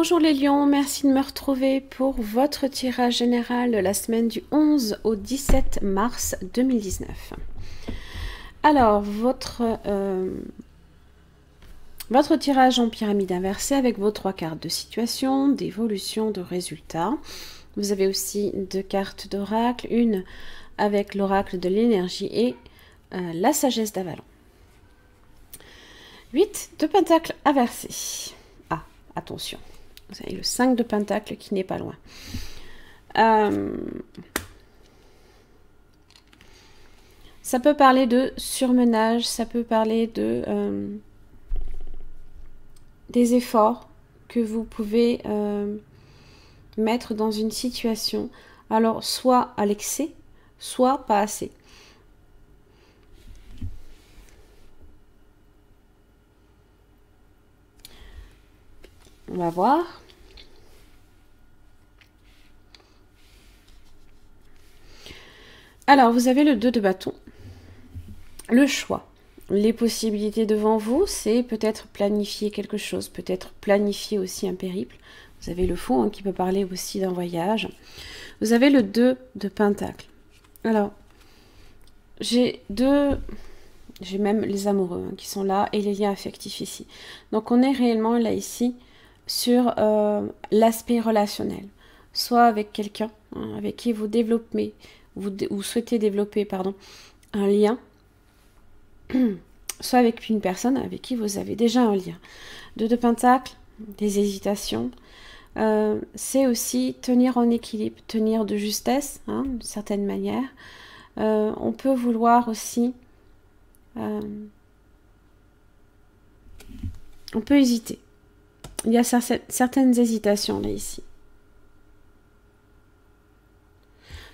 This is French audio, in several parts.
Bonjour les lions, merci de me retrouver pour votre tirage général de la semaine du 11 au 17 mars 2019. Alors, votre tirage en pyramide inversée avec vos 3 cartes de situation, d'évolution, de résultats. Vous avez aussi 2 cartes d'oracle, une avec l'oracle de l'énergie et la sagesse d'Avalon. 8 de pentacle inversé. Ah, attention. Vous avez le 5 de pentacle qui n'est pas loin. Ça peut parler de surmenage, ça peut parler de des efforts que vous pouvez mettre dans une situation. Alors, soit à l'excès, soit pas assez. On va voir. Alors, vous avez le 2 de bâton. Le choix. Les possibilités devant vous, c'est peut-être planifier quelque chose, peut-être planifier aussi un périple. Vous avez le fou qui peut parler aussi d'un voyage. Vous avez le 2 de pentacle. Alors, j'ai même les amoureux qui sont là et les liens affectifs ici. Donc, on est réellement là ici sur l'aspect relationnel. Soit avec quelqu'un avec qui vous développez, vous souhaitez développer, pardon, un lien, soit avec une personne avec qui vous avez déjà un lien. 2 de pentacle, des hésitations. C'est aussi tenir en équilibre, tenir de justesse, d'une certaine manière. On peut vouloir aussi... on peut hésiter. Il y a certaines hésitations là ici.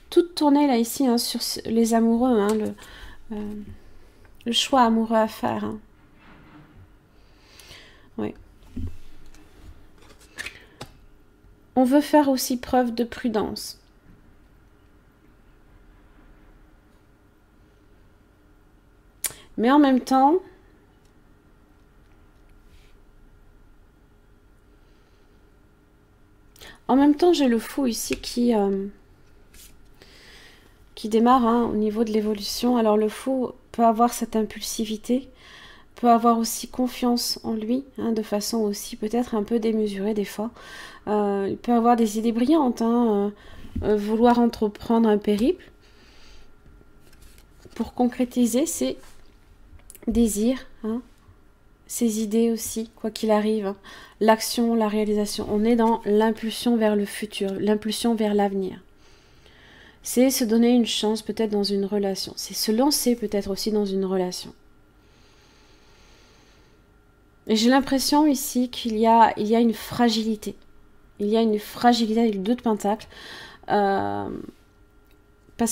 Toute tournée là ici sur les amoureux, le choix amoureux à faire. Oui. On veut faire aussi preuve de prudence. Mais en même temps, j'ai le fou ici qui démarre au niveau de l'évolution. Alors le fou peut avoir cette impulsivité, peut avoir aussi confiance en lui, de façon aussi peut-être un peu démesurée des fois. Il peut avoir des idées brillantes, vouloir entreprendre un périple pour concrétiser ses désirs, ses idées aussi, quoi qu'il arrive. L'action, la réalisation, on est dans l'impulsion vers le futur, l'impulsion vers l'avenir. C'est se donner une chance peut-être dans une relation. C'est se lancer peut-être aussi dans une relation. Et j'ai l'impression ici qu'il y a une fragilité. Il y a une fragilité avec le 2 de pentacle. Parce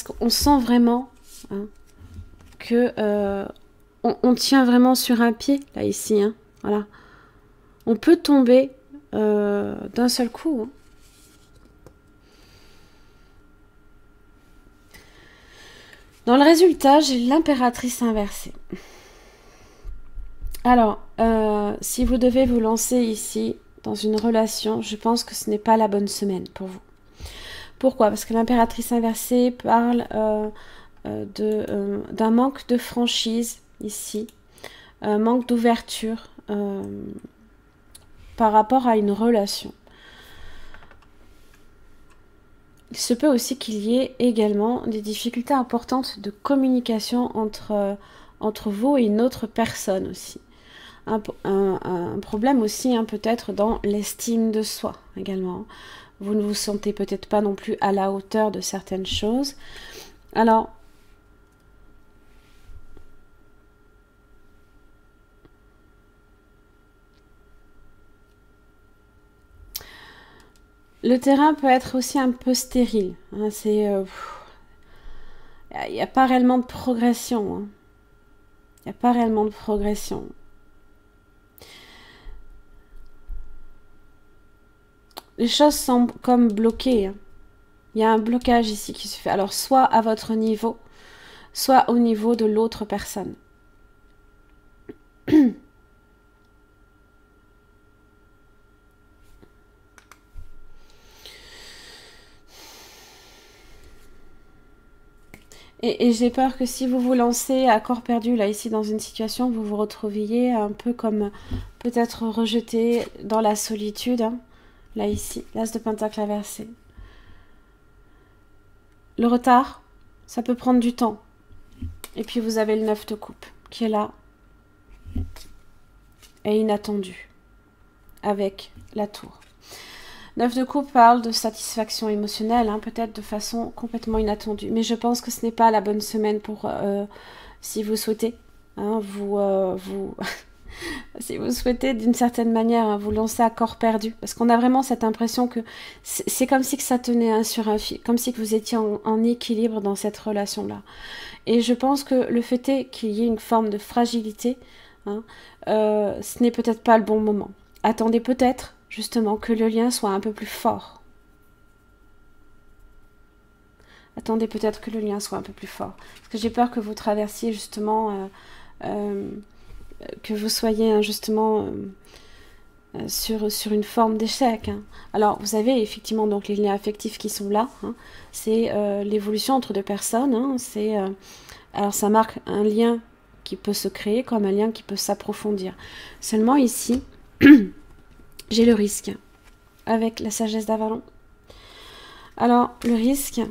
qu'on sent vraiment que on tient vraiment sur un pied, là, ici. Voilà. On peut tomber d'un seul coup. Dans le résultat, j'ai l'impératrice inversée. Alors, si vous devez vous lancer ici dans une relation, je pense que ce n'est pas la bonne semaine pour vous. Pourquoi? Parce que l'impératrice inversée parle d'un manque de franchise ici, manque d'ouverture par rapport à une relation. Il se peut aussi qu'il y ait également des difficultés importantes de communication entre vous et une autre personne aussi. Un problème aussi peut-être dans l'estime de soi également. Vous ne vous sentez peut-être pas non plus à la hauteur de certaines choses. Alors, le terrain peut être aussi un peu stérile. Il n'y a pas réellement de progression. Il n'y a pas réellement de progression. Les choses semblent comme bloquées. Il y a un blocage ici qui se fait. Alors, soit à votre niveau, soit au niveau de l'autre personne. Et j'ai peur que si vous vous lancez à corps perdu, là, ici, dans une situation, vous vous retrouviez un peu comme peut-être rejeté dans la solitude. Hein. Là, ici, l'As de Pentacle inversé. Le retard, ça peut prendre du temps. Et puis, vous avez le 9 de coupe qui est là et inattendu avec la tour. 9 de coupe parle de satisfaction émotionnelle, hein, peut-être de façon complètement inattendue. Mais je pense que ce n'est pas la bonne semaine pour, si vous souhaitez, hein, si vous souhaitez d'une certaine manière hein, vous lancer à corps perdu. Parce qu'on a vraiment cette impression que c'est comme si que ça tenait hein, sur un fil, comme si que vous étiez en équilibre dans cette relation-là. Et je pense que le fait est qu'il y ait une forme de fragilité, hein, ce n'est peut-être pas le bon moment. Attendez peut-être justement que le lien soit un peu plus fort. Attendez peut-être que le lien soit un peu plus fort. Parce que j'ai peur que vous traversiez justement, que vous soyez hein, justement sur une forme d'échec. Hein. Alors vous avez effectivement donc les liens affectifs qui sont là. Hein. C'est l'évolution entre deux personnes. Hein. Alors ça marque un lien qui peut se créer comme un lien qui peut s'approfondir. Seulement ici... j'ai le risque avec la sagesse d'Avalon. Alors, le risque,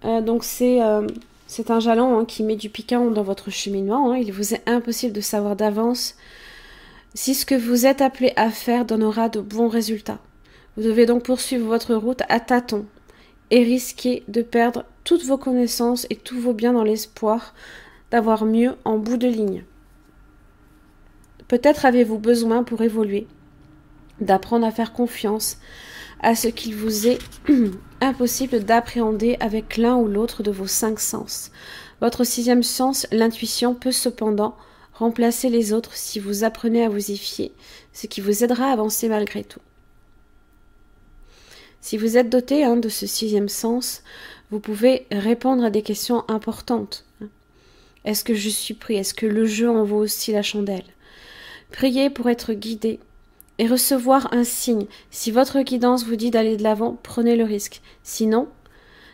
donc c'est un jalon hein, qui met du piquant dans votre cheminement. Hein. Il vous est impossible de savoir d'avance si ce que vous êtes appelé à faire donnera de bons résultats. Vous devez donc poursuivre votre route à tâtons et risquer de perdre toutes vos connaissances et tous vos biens dans l'espoir d'avoir mieux en bout de ligne. Peut-être avez-vous besoin pour évoluer d'apprendre à faire confiance à ce qu'il vous est impossible d'appréhender avec l'un ou l'autre de vos 5 sens. Votre 6e sens, l'intuition, peut cependant remplacer les autres si vous apprenez à vous y fier, ce qui vous aidera à avancer malgré tout. Si vous êtes doté hein, de ce 6e sens, vous pouvez répondre à des questions importantes. Est-ce que je suis pris? Est-ce que le jeu en vaut aussi la chandelle? Priez pour être guidé et recevoir un signe. Si votre guidance vous dit d'aller de l'avant, prenez le risque. Sinon,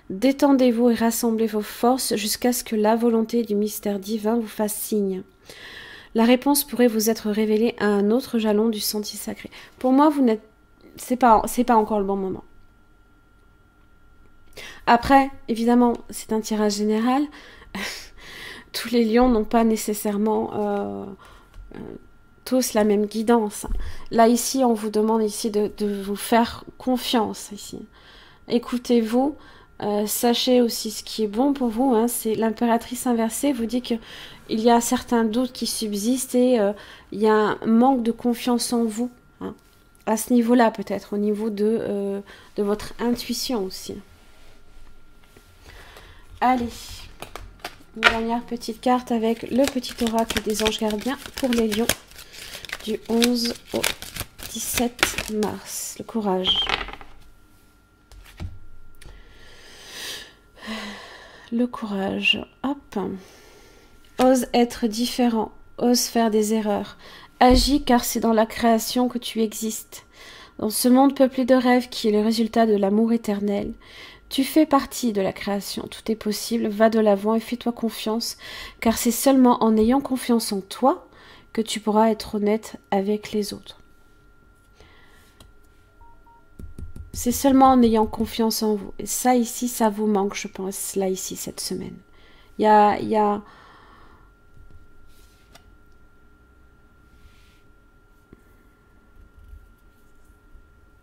détendez-vous et rassemblez vos forces jusqu'à ce que la volonté du mystère divin vous fasse signe. La réponse pourrait vous être révélée à un autre jalon du sentier sacré. Pour moi, c'est pas encore le bon moment. Après, évidemment, c'est un tirage général. Tous les lions n'ont pas nécessairement... tous la même guidance. Là, ici, on vous demande ici de vous faire confiance. Ici. Écoutez-vous, sachez aussi ce qui est bon pour vous. Hein, c'est l'impératrice inversée vous dit qu'il y a certains doutes qui subsistent et il y a un manque de confiance en vous. Hein, à ce niveau-là, peut-être, au niveau de votre intuition aussi. Allez, une dernière petite carte avec le petit oracle des anges gardiens pour les lions. Du 11 au 17 mars. Le courage. Le courage. Hop. Ose être différent. Ose faire des erreurs. Agis car c'est dans la création que tu existes. Dans ce monde peuplé de rêves qui est le résultat de l'amour éternel, tu fais partie de la création. Tout est possible. Va de l'avant et fais-toi confiance car c'est seulement en ayant confiance en toi que tu pourras être honnête avec les autres. C'est seulement en ayant confiance en vous. Et ça, ici, ça vous manque, je pense, là, ici, cette semaine. Il y a...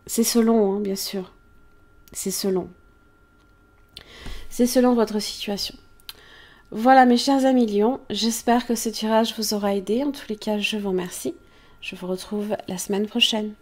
C'est selon, hein, bien sûr. C'est selon. C'est selon votre situation. Voilà mes chers amis lions, j'espère que ce tirage vous aura aidé. En tous les cas, je vous remercie. Je vous retrouve la semaine prochaine.